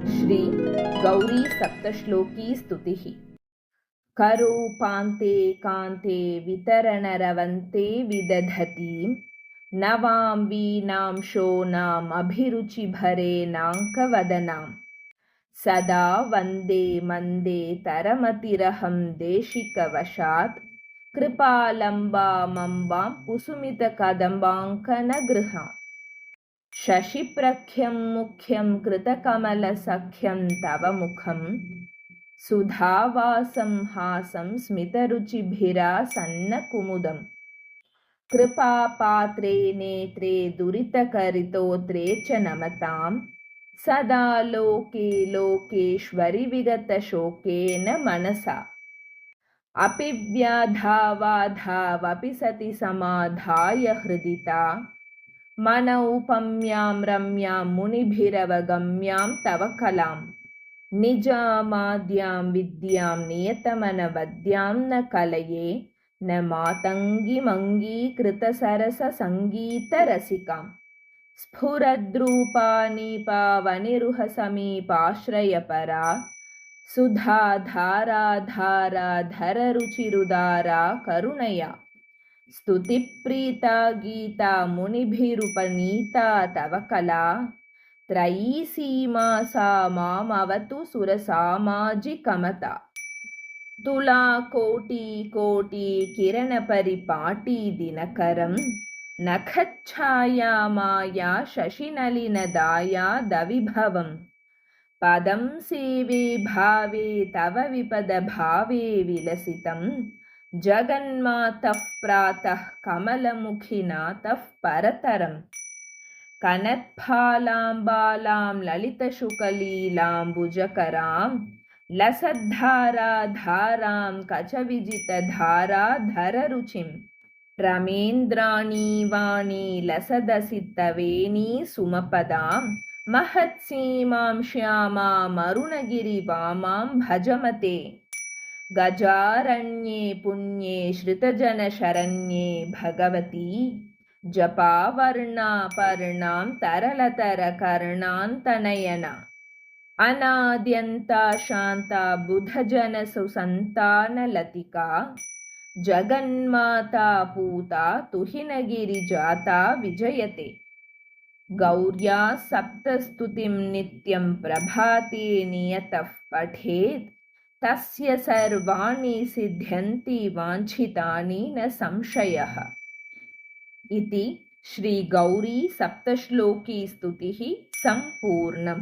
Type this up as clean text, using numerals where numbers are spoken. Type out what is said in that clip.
श्री गौरी सप्तश्लोकी स्तुतिः। करूपान्ते कान्ते वितरणरवन्ते विदधतीं नवां वीणां शोणाम् अभिरुचिभरेणाङ्कवदनां सदा वन्दे मन्दे तरमतिरहं देशिकवशात् कृपालम्बामम्बां कुसुमितकदम्बाङ्कनगृहाम् शशिप्रख्यं मुख्यं कृतकमलसख्यं तव मुखं सुधावासं हासं स्मितरुचिभिरासन्नकुमुदं कृपापात्रे नेत्रे दुरितकरितोत्रे च नमतां सदा लोके लोकेश्वरि विगतशोकेन मनसा अपि व्याधावाधावपि सति समाधाय हृदिता मनौपम्यां रम्यां मुनिभिरवगम्यां तव कलां निजामाद्यां विद्यां नियतमनवद्यां न कलये न मातङ्गिमङ्गीकृतसरससङ्गीतरसिकां स्फुरद्रूपानीपावनिरुहसमीपाश्रयपरा सुधाधाराधाराधररुचिरुदारा करुणया स्तुतिप्रीता गीता मुनिभिरुपनीता तव कला त्रयी सीमा सा मामवतु सुरसामाजिकमता तुलाकोटि किरणपरिपाटी दिनकरं नखच्छाया माया शशिनलिनदाया दविभवं पदं सेवे भावे तव विपदभावे विलसितं जगन्मातः प्रातः कमलमुखिनाथः परतरं कनत्फालां ललितशुकलीलाम्बुजकरां लसद्धाराधारां कचविजितधाराधररुचिं रमेन्द्राणीवाणी लसदसितवेणी सुमपदां महत्सीमां श्यामामरुणगिरिवामां भजमते गजारण्ये पुण्ये श्रितजनशरण्ये भगवती जपावर्णापर्णां तरलतरकर्णान्तनयना अनाद्यन्ता शान्ता बुधजनसुसन्तानलतिका जगन्माता पूता तुहिनगिरिजाता विजयते गौर्या सप्तस्तुतिं नित्यं प्रभाते नियतः पठेत् तस्य सर्वाणि सिद्ध्यन्ति वाञ्छितानि न संशयः। इति श्री गौरी सप्तश्लोकी स्तुतिः सम्पूर्णम्।